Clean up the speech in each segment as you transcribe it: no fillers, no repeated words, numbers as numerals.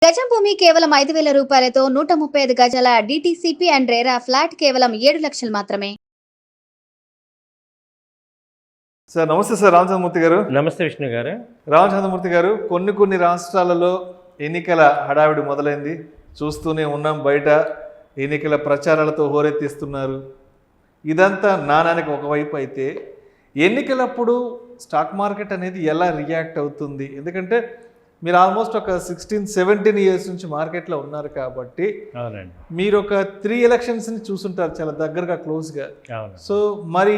గజం భూమి కేవలం 5,000 రూపాయలతో 135 గజాల డిటిసిపి అండ్ రేరా ఫ్లాట్ కేవలం 7 లక్షలు మాత్రమే. సార్ నమస్తే సార్ రామచంద్రమూర్తి గారు. నమస్తే విష్ణు గారు. రామచంద్రమూర్తి గారు, కొన్ని రాష్ట్రాలలో ఎన్నికల హడావిడి మొదలైంది. చూస్తూనే ఉన్నాం, బయట ఎన్నికల ప్రచారాలతో హోరెత్తిస్తున్నారు. ఇదంతా నానానికి ఒకవైపు అయితే, ఎన్నికలప్పుడు స్టాక్ మార్కెట్ అనేది ఎలా రియాక్ట్ అవుతుంది? ఎందుకంటే మీరు ఆల్మోస్ట్ ఒక 16-17 ఇయర్స్ నుంచి మార్కెట్లో ఉన్నారు కాబట్టి మీరు ఒక 3 ఎలక్షన్స్ని చూసుంటారు చాలా దగ్గరగా, క్లోజ్గా. సో మరి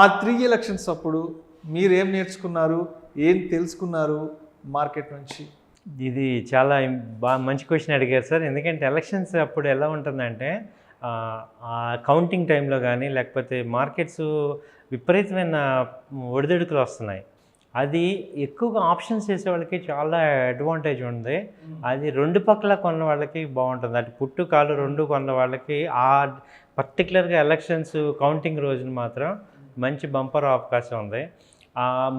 ఆ 3 ఎలక్షన్స్ అప్పుడు మీరు ఏం నేర్చుకున్నారు, ఏం తెలుసుకున్నారు మార్కెట్ నుంచి? ఇది చాలా మంచి క్వశ్చన్ అడిగారు సార్. ఎందుకంటే ఎలక్షన్స్ అప్పుడు ఎలా ఉంటుందంటే, కౌంటింగ్ టైంలో కానీ లేకపోతే మార్కెట్స్ విపరీతమైన ఒడిదుడుకులు వస్తున్నాయి. అది ఎక్కువగా ఆప్షన్స్ చేసే వాళ్ళకి చాలా అడ్వాంటేజ్ ఉంది. అది రెండు పక్కల కొన్న వాళ్ళకి బాగుంటుంది. అటు పుట్టు కాలు రెండు కొన్న వాళ్ళకి ఆ పర్టికులర్గా ఎలక్షన్స్ కౌంటింగ్ రోజున మాత్రం మంచి బంపర్ అవకాశం ఉంది.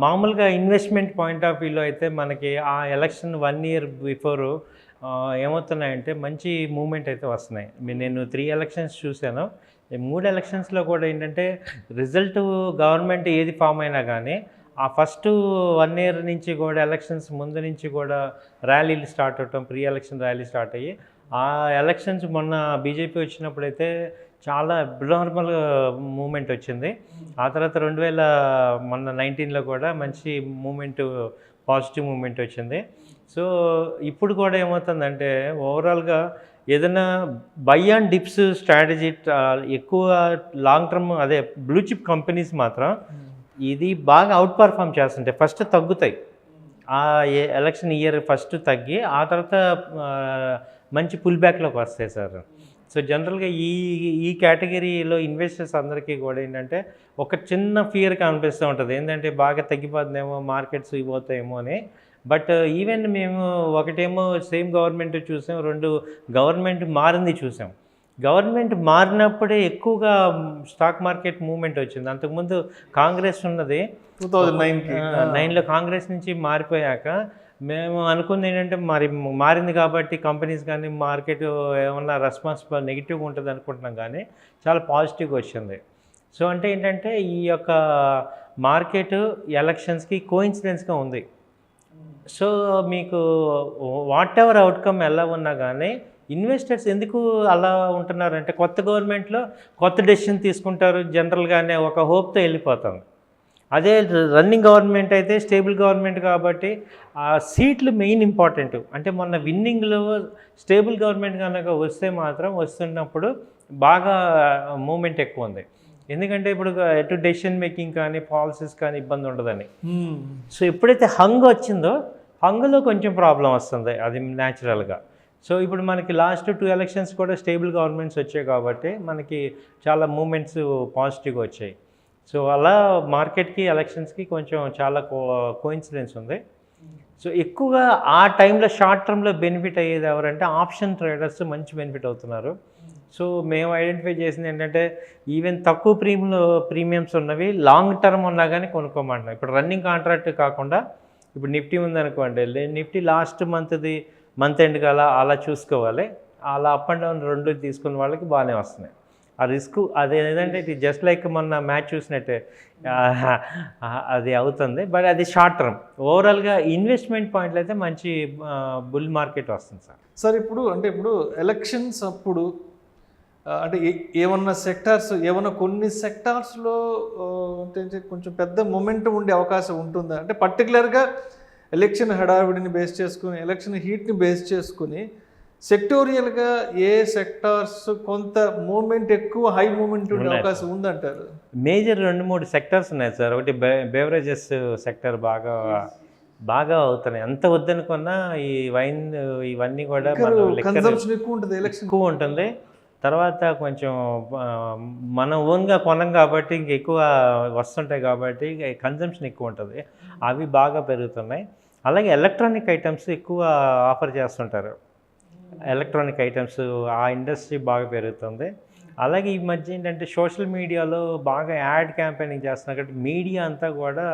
మామూలుగా ఇన్వెస్ట్మెంట్ పాయింట్ ఆఫ్ వ్యూలో అయితే మనకి ఆ ఎలక్షన్ 1 ఇయర్ బిఫోర్ ఏమవుతున్నాయంటే మంచి మూమెంట్ అయితే వస్తున్నాయి. నేను 3 ఎలక్షన్స్ చూశాను. 3 ఎలక్షన్స్లో కూడా ఏంటంటే రిజల్ట్ గవర్నమెంట్ ఏది ఫామ్ అయినా కానీ ఆ ఫస్ట్ 1 ఇయర్ నుంచి కూడా ఎలక్షన్స్ ముందు నుంచి కూడా ర్యాలీలు స్టార్ట్ అవటం, ప్రీ ఎలక్షన్ ర్యాలీ స్టార్ట్ అయ్యి ఆ ఎలక్షన్స్ మొన్న బీజేపీ వచ్చినప్పుడైతే చాలా అబ్నార్మల్ మూమెంట్ వచ్చింది. ఆ తర్వాత 2019లో కూడా మంచి మూమెంట్, పాజిటివ్ మూమెంట్ వచ్చింది. సో ఇప్పుడు కూడా ఏమవుతుందంటే ఓవరాల్గా ఏదైనా బై అండ్ డిప్స్ స్ట్రాటజీ ఎక్కువ లాంగ్ టర్మ్ అదే బ్లూ చిప్ కంపెనీస్ మాత్రం ఇది బాగా అవుట్ పర్ఫామ్ చేస్తుంటాయి. ఫస్ట్ తగ్గుతాయి, ఆ ఎలక్షన్ ఇయర్ ఫస్ట్ తగ్గి ఆ తర్వాత మంచి పుల్ బ్యాక్లోకి వస్తాయి సార్. సో జనరల్గా ఈ కేటగిరీలో ఇన్వెస్టర్స్ అందరికీ కూడా ఏంటంటే ఒక చిన్న ఫియర్ కనిపిస్తూ ఉంటుంది, ఏంటంటే బాగా తగ్గిపోతుందేమో, మార్కెట్స్ ఇవ్వతాయేమో అని. బట్ ఈవెన్ మేము ఒకటేమో సేమ్ గవర్నమెంట్ చూసాం, 2 గవర్నమెంట్ మారింది చూసాం. గవర్నమెంట్ మారినప్పుడే ఎక్కువగా స్టాక్ మార్కెట్ మూవ్మెంట్ వచ్చింది. అంతకుముందు కాంగ్రెస్ ఉన్నది 2009లో కాంగ్రెస్ నుంచి మారిపోయాక మేము అనుకుంది ఏంటంటే మారింది కాబట్టి కంపెనీస్ కానీ మార్కెట్ ఏమన్నా రెస్పాన్సిబుల్ నెగిటివ్గా ఉంటుంది అనుకుంటున్నాం, కానీ చాలా పాజిటివ్గా వచ్చింది. సో అంటే ఏంటంటే ఈ యొక్క మార్కెట్ ఎలక్షన్స్కి కోఇన్సిడెన్స్గా ఉంది. సో మీకు వాట్ ఎవర్ అవుట్కమ్ ఎలా ఉన్నా కానీ ఇన్వెస్టర్స్ ఎందుకు అలా ఉంటున్నారంటే కొత్త గవర్నమెంట్లో కొత్త డెసిషన్ తీసుకుంటారు జనరల్గానే, ఒక హోప్తో వెళ్ళిపోతాం. అదే రన్నింగ్ గవర్నమెంట్ అయితే స్టేబుల్ గవర్నమెంట్ కాబట్టి ఆ సీట్లు మెయిన్ ఇంపార్టెంట్. అంటే మొన్న విన్నింగ్లో స్టేబుల్ గవర్నమెంట్ కనుక వస్తే మాత్రం వస్తున్నప్పుడు బాగా మూమెంట్ ఎక్కువ ఉంది. ఎందుకంటే ఇప్పుడు ఎటు డెసిషన్ మేకింగ్ కానీ పాలసీస్ కానీ ఇబ్బంది ఉండదని. సో ఎప్పుడైతే హంగ్ వచ్చిందో హంగ్లో కొంచెం ప్రాబ్లం వస్తుంది, అది న్యాచురల్గా. సో ఇప్పుడు మనకి లాస్ట్ 2 ఎలక్షన్స్ కూడా స్టేబుల్ గవర్నమెంట్స్ వచ్చాయి కాబట్టి మనకి చాలా మూమెంట్స్ పాజిటివ్గా వచ్చాయి. సో అలా మార్కెట్కి ఎలక్షన్స్కి కొంచెం చాలా కోఇన్సిడెన్స్ ఉంది. సో ఎక్కువగా ఆ టైంలో షార్ట్ టర్మ్లో బెనిఫిట్ అయ్యేది ఎవరంటే ఆప్షన్ ట్రేడర్స్ మంచి బెనిఫిట్ అవుతున్నారు. సో మేము ఐడెంటిఫై చేసింది ఏంటంటే ఈవెన్ తక్కువ ప్రీమియమ్స్ ఉన్నవి లాంగ్ టర్మ్ ఉన్నా కానీ కొనుక్కోమంటున్నాం. ఇప్పుడు రన్నింగ్ కాంట్రాక్ట్ కాకుండా ఇప్పుడు నిఫ్టీ ఉందనుకోండి, నిఫ్టీ లాస్ట్ మంత్ ఎండ్ అలా చూసుకోవాలి. అలా అప్ అండ్ డౌన్ 2 తీసుకున్న వాళ్ళకి బాగానే వస్తున్నాయి. ఆ రిస్క్ అదేంటంటే ఇది జస్ట్ లైక్ మొన్న మ్యాచ్ చూసినట్టే అది అవుతుంది. బట్ అది షార్ట్ టర్మ్. ఓవరాల్గా ఇన్వెస్ట్మెంట్ పాయింట్లో అయితే మంచి బుల్ మార్కెట్ వస్తుంది సార్. ఇప్పుడు ఎలక్షన్స్ అప్పుడు అంటే ఏమన్నా సెక్టార్స్, ఏమన్నా కొన్ని సెక్టార్స్లో కొంచెం పెద్ద మొమెంటం ఉండే అవకాశం ఉంటుందా? అంటే పర్టికులర్గా ఎలక్షన్ హడావిడిని బేస్ చేసుకుని, ఎలక్షన్ హీట్ని బేస్ చేసుకుని సెక్టోరియల్గా ఏ సెక్టార్స్ కొంత మూమెంట్ ఎక్కువ, హై మూమెంట్ ఉండే అవకాశం ఉందంటారు? మేజర్ 2-3 సెక్టార్స్ ఉన్నాయి సార్. ఒకటి బెవరేజెస్ సెక్టర్ బాగా అవుతున్నాయి. ఎంత వద్దనుకున్నా ఈ వైన్ ఇవన్నీ కూడా కన్సంప్షన్ ఎక్కువ ఉంటుంది, ఎలక్షన్ ఎక్కువ ఉంటుంది. తర్వాత కొంచెం మనం ఓన్గా కొనం కాబట్టి ఇంకెక్కువ వస్తుంటాయి కాబట్టి కన్జంప్షన్ ఎక్కువ ఉంటుంది, అవి బాగా పెరుగుతున్నాయి. అలాగే ఎలక్ట్రానిక్ ఐటమ్స్ ఎక్కువ ఆఫర్ చేస్తుంటారు. ఎలక్ట్రానిక్ ఐటమ్స్ ఆ ఇండస్ట్రీ బాగా పెరుగుతుంది. అలాగే ఈ మధ్య ఏంటంటే సోషల్ మీడియాలో బాగా యాడ్ క్యాంపెయినింగ్ చేస్తున్నారు కాబట్టి మీడియా అంతా కూడా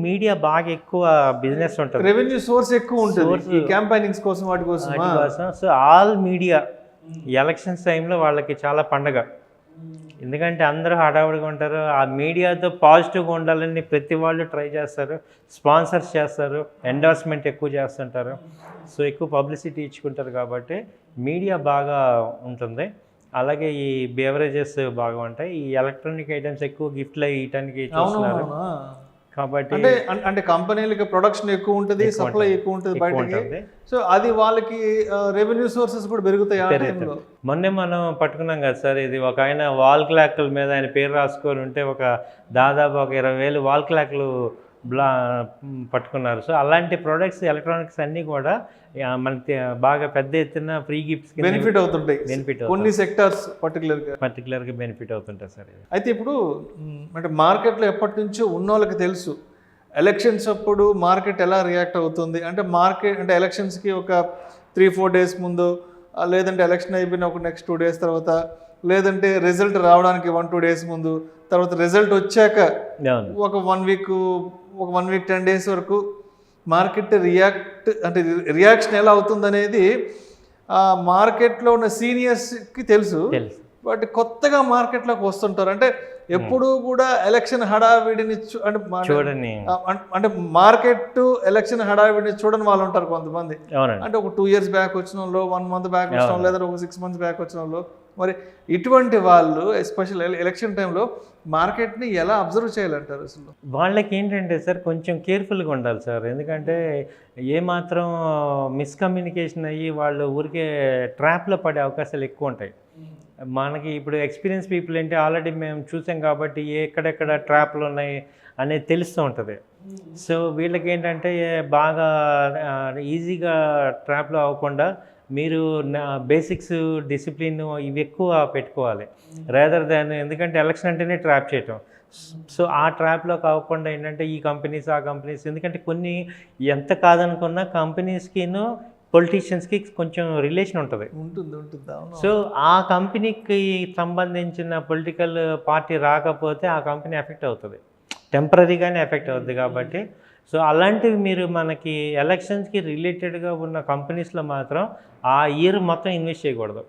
మీడియా బాగా ఎక్కువ బిజినెస్ ఉంటుంది, రెవెన్యూ సోర్స్ ఎక్కువ ఉంటుంది ఈ క్యాంపెయినింగ్స్ కోసం వాటి కోసం. సో ఆల్ మీడియా ఎలక్షన్స్ టైంలో వాళ్ళకి చాలా పండగ, ఎందుకంటే అందరూ హడావుడిగా ఉంటారు. ఆ మీడియాతో పాజిటివ్గా ఉండాలని ప్రతి వాళ్ళు ట్రై చేస్తారు, స్పాన్సర్స్ చేస్తారు, ఎండార్స్మెంట్ ఎక్కువ చేస్తుంటారు, సో ఎక్కువ పబ్లిసిటీ ఇచ్చుకుంటారు కాబట్టి మీడియా బాగా ఉంటుంది. అలాగే ఈ బేవరేజెస్ బాగా ఉంటాయి, ఈ ఎలక్ట్రానిక్ ఐటమ్స్ ఎక్కువ గిఫ్ట్లు ఇవ్వడానికి చూస్తున్నారు కాబట్టి. అంటే కంపెనీలకి ప్రొడక్షన్ ఎక్కువ ఉంటుంది, సప్లై ఎక్కువ ఉంటుంది బయటకి, సో అది వాళ్ళకి రెవెన్యూ సోర్సెస్ కూడా పెరుగుతాయి. మొన్నే మనం పట్టుకున్నాం కదా సార్, ఇది ఒక ఆయన వాల్ క్లాక్ల మీద ఆయన పేరు రాసుకొని ఉంటే దాదాపు 20,000 వాల్ క్లాక్లు పట్టుకున్నారు. సో అలాంటి ప్రొడక్ట్స్ ఎలక్ట్రానిక్స్ అన్నీ కూడా మనకి బాగా పెద్ద ఎత్తున ఫ్రీ గిఫ్ట్స్ బెనిఫిట్ అవుతుంటాయి, కొన్ని సెక్టార్స్ పర్టికులర్గా బెనిఫిట్ అవుతుంటాయి సార్. అయితే ఇప్పుడు అంటే మార్కెట్లో ఎప్పటి నుంచో ఉన్న వాళ్ళకి తెలుసు ఎలక్షన్స్ అప్పుడు మార్కెట్ ఎలా రియాక్ట్ అవుతుంది. అంటే ఎలక్షన్స్కి ఒక 3-4 డేస్ ముందు, లేదంటే ఎలక్షన్ అయిపోయిన ఒక నెక్స్ట్ 2 డేస్ తర్వాత, లేదంటే రిజల్ట్ రావడానికి 1-2 డేస్ ముందు, తర్వాత రిజల్ట్ వచ్చాక ఒక 1 వీక్ 10 డేస్ వరకు మార్కెట్ రియాక్షన్ ఎలా అవుతుంది అనేది మార్కెట్లో ఉన్న సీనియర్స్కి తెలుసు. బట్ కొత్తగా మార్కెట్లోకి వస్తుంటారు, అంటే ఎప్పుడు కూడా ఎలక్షన్ హడావిడిని అంటే మార్కెట్ ఎలక్షన్ హడావిడిని చూడని వాళ్ళు ఉంటారు కొంతమంది. అంటే ఒక 2 years బ్యాక్ వచ్చిన వాళ్ళు, 1 month బ్యాక్ వచ్చిన వాళ్ళు, లేదా ఒక 6 months బ్యాక్ వచ్చిన వాళ్ళు. మరి ఇటువంటి వాళ్ళు ఎస్పెషల్ ఎలక్షన్ టైంలో మార్కెట్ని ఎలా అబ్జర్వ్ చేయాలంటారు? అసలు వాళ్ళకి ఏంటంటే సార్ కొంచెం కేర్ఫుల్గా ఉండాలి సార్, ఎందుకంటే ఏమాత్రం మిస్కమ్యూనికేషన్ అయ్యి వాళ్ళు ఊరికే ట్రాప్లో పడే అవకాశాలు ఎక్కువ ఉంటాయి. మనకి ఇప్పుడు ఎక్స్పీరియన్స్ పీపుల్ ఏంటి, ఆల్రెడీ మేము చూసాం కాబట్టి ఎక్కడెక్కడ ట్రాప్లు ఉన్నాయి అనేది తెలుస్తూ ఉంటుంది. సో వీళ్ళకి ఏంటంటే బాగా ఈజీగా ట్రాప్లో అవ్వకుండా మీరు బేసిక్స్, డిసిప్లిన్ ఇవి ఎక్కువ పెట్టుకోవాలి రేదర్ దాన్, ఎందుకంటే ఎలక్షన్ అంటేనే ట్రాప్ చేయటం. సో ఆ ట్రాప్లో కాకుండా ఏంటంటే ఈ కంపెనీస్ ఆ కంపెనీస్, ఎందుకంటే కొన్ని ఎంత కాదనుకున్నా కంపెనీస్కిను పొలిటీషియన్స్కి కొంచెం రిలేషన్ ఉంటుంది. సో ఆ కంపెనీకి సంబంధించిన పొలిటికల్ పార్టీ రాకపోతే ఆ కంపెనీ ఎఫెక్ట్ అవుతుంది, టెంపరీగానే ఎఫెక్ట్ అవుతుంది. కాబట్టి సో అలాంటివి మీరు మనకి ఎలక్షన్స్కి రిలేటెడ్గా ఉన్న కంపెనీస్లో మాత్రం ఆ ఇయర్ మొత్తం ఇన్వెస్ట్ చేయకూడదు.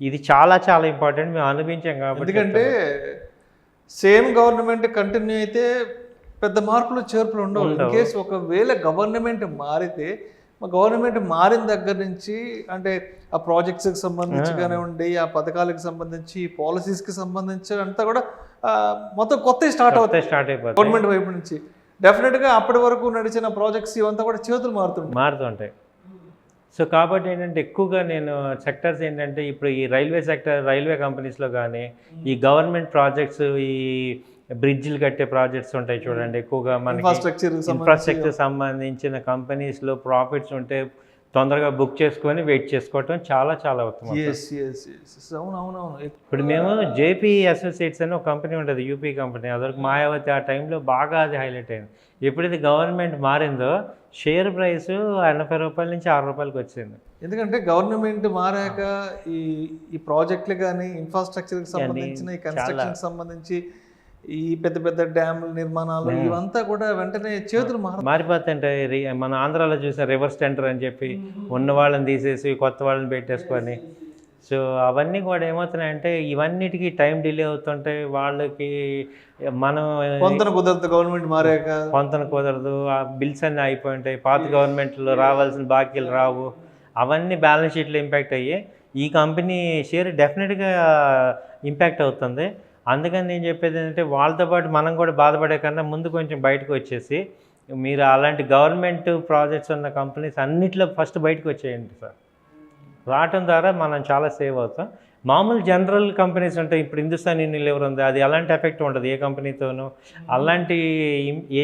ఇది చాలా చాలా ఇంపార్టెంట్, మేము అనుభవించాం కాబట్టి. ఎందుకంటే సేమ్ గవర్నమెంట్ కంటిన్యూ అయితే పెద్ద మార్పులు చేర్పులు ఉండవు. ఇన్ కేసు ఒకవేళ గవర్నమెంట్ మారితే, గవర్నమెంట్ మారిన దగ్గర నుంచి అంటే ఆ ప్రాజెక్ట్స్కి సంబంధించి కానివ్వండి, ఆ పథకాలకు సంబంధించి, పాలసీస్కి సంబంధించి అంతా కూడా మొత్తం కొత్త స్టార్ట్ అయిపోతుంది గవర్నమెంట్ వైపు నుంచి. డెఫినెట్గా అప్పటి వరకు నడిచిన ప్రాజెక్ట్స్ ఇవంతా కూడా చేతులు మారుతుంటాయి. సో కాబట్టి ఏంటంటే ఎక్కువగా నేను సెక్టర్స్ ఏంటంటే ఇప్పుడు ఈ రైల్వే కంపెనీస్లో కానీ, ఈ గవర్నమెంట్ ప్రాజెక్ట్స్, ఈ బ్రిడ్జిలు కట్టే ప్రాజెక్ట్స్ ఉంటాయి చూడండి, ఎక్కువగా మనకి ఇన్ఫ్రాస్ట్రక్చర్ సంబంధించిన కంపెనీస్లో ప్రాఫిట్స్ ఉంటే తొందరగా బుక్ చేసుకొని వెయిట్ చేసుకోవటం చాలా చాలా ఉత్తమం. ఇప్పుడు మేము జేపీ అసోసియేట్స్ అని ఒక కంపెనీ ఉంటుంది, యూపీ కంపెనీ, అదొక మాయావతి. ఆ టైంలో బాగా అది హైలైట్ అయింది. ఎప్పుడైతే గవర్నమెంట్ మారిందో షేర్ ప్రైస్ 80 రూపాయల నుంచి 6 రూపాయలకి వచ్చింది. ఎందుకంటే గవర్నమెంట్ మారాక ఈ ప్రాజెక్టులు కానీ, ఇన్ఫ్రాస్ట్రక్చర్కి సంబంధించిన, ఈ కన్స్ట్రక్షన్కి సంబంధించి ఈ పెద్ద పెద్ద డ్యాముల నిర్మాణాలు ఇవంతా కూడా వెంటనే చేతులు మారిపోతుంటాయి. మన ఆంధ్రాలో చూసిన రివర్స్ టెండర్ అని చెప్పి ఉన్న వాళ్ళని తీసేసి కొత్త వాళ్ళని పెట్టేసుకొని, సో అవన్నీ కూడా ఏమవుతున్నాయంటే ఇవన్నిటికీ టైం డిలే అవుతుంటాయి. వాళ్ళకి మనం కుదరదు, గవర్నమెంట్ మారాక కుదరదు, ఆ బిల్స్ అన్నీ అయిపోయి ఉంటాయి, పాత గవర్నమెంట్లో రావాల్సిన బాకీలు రావు, అవన్నీ బ్యాలెన్స్ షీట్లో ఇంపాక్ట్ అయ్యి ఈ కంపెనీ షేర్ డెఫినెట్గా ఇంపాక్ట్ అవుతుంది. అందుకని నేను చెప్పేది ఏంటంటే వాళ్ళతో పాటు మనం కూడా బాధపడే కన్నా ముందు కొంచెం బయటకు వచ్చేసి మీరు అలాంటి గవర్నమెంట్ ప్రాజెక్ట్స్ ఉన్న కంపెనీస్ అన్నిట్లో ఫస్ట్ బయటకు వచ్చేయండి సార్. రావటం ద్వారా మనం చాలా సేవ్ అవుతాం. మామూలు జనరల్ కంపెనీస్ ఉంటాయి, ఇప్పుడు హిందుస్థాన్ యూనిలివర్ ఉంది, అది ఎలాంటి ఎఫెక్ట్ ఉంటుంది ఏ కంపెనీతోనూ, అలాంటి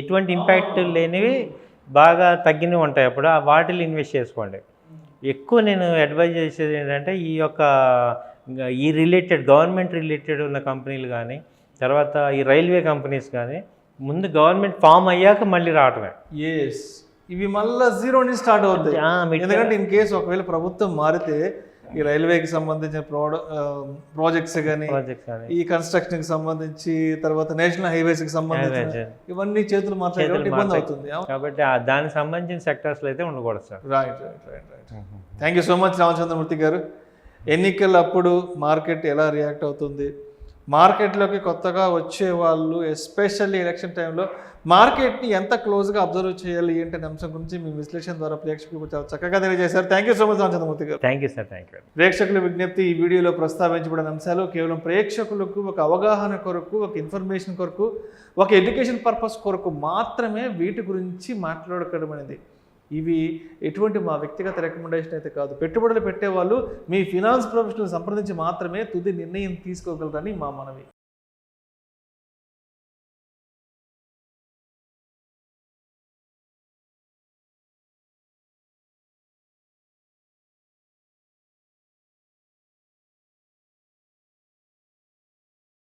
ఎటువంటి ఇంపాక్ట్ లేనివి బాగా తగ్గినవి ఉంటాయి. అప్పుడు వాటిలో ఇన్వెస్ట్ చేసుకోండి. ఎక్కువ నేను అడ్వైజ్ చేసేది ఏంటంటే ఈ గవర్నమెంట్ రిలేటెడ్ ఉన్న కంపెనీలు కానీ, తర్వాత ఈ రైల్వే కంపెనీస్ కానీ ముందు గవర్నమెంట్ ఫామ్ అయ్యాక మళ్ళీ రావటమే. ఇవి మళ్ళీ జీరో నుంచి స్టార్ట్ అవుతాయి. ఎందుకంటే ఇన్ కేసు ఒకవేళ ప్రభుత్వం మారితే ఈ రైల్వేకి సంబంధించిన ప్రాజెక్ట్స్ కానీ, ప్రాజెక్ట్స్ అని ఈ కన్స్ట్రక్షన్కి సంబంధించి, తర్వాత నేషనల్ హైవేస్కి సంబంధించిన Highways. ఇవన్నీ చేతులు మాట్లాడేటువంటి ఇబ్బంది అవుతుంది. కాబట్టి దానికి సంబంధించిన సెక్టర్స్లో అయితే ఉండకూడదు sir. Right. Thank you so much Ramachandramurthy గారు. ఎన్నికల అప్పుడు మార్కెట్ ఎలా రియాక్ట్ అవుతుంది, మార్కెట్లోకి కొత్తగా వచ్చే వాళ్ళు ఎస్పెషల్లీ ఎలక్షన్ టైంలో మార్కెట్ని ఎంత క్లోజ్గా అబ్జర్వ్ చేయాలి ఏంటి అనే అంశం గురించి మీ విశ్లేషణ ద్వారా ప్రేక్షకులకు చాలా చక్కగా తెలియజేశారు. Thank you so much Ramachandramurthy గారు. Thank you sir. Thank you. ప్రేక్షకుల విజ్ఞప్తి, ఈ వీడియోలో ప్రస్తావించబడిన అంశాలు కేవలం ప్రేక్షకులకు ఒక అవగాహన కొరకు, ఒక ఇన్ఫర్మేషన్ కొరకు, ఒక ఎడ్యుకేషన్ పర్పస్ కొరకు మాత్రమే వీటి గురించి మాట్లాడకడమైనది. ఇవి ఎటువంటి మా వ్యక్తిగత రికమెండేషన్ అయితే కాదు. పెట్టుబడులు పెట్టేవాళ్ళు మీ ఫినాన్స్ ప్రొఫెషనల్ సంప్రదించి మాత్రమే తుది నిర్ణయం తీసుకోగలరని మా మనవి.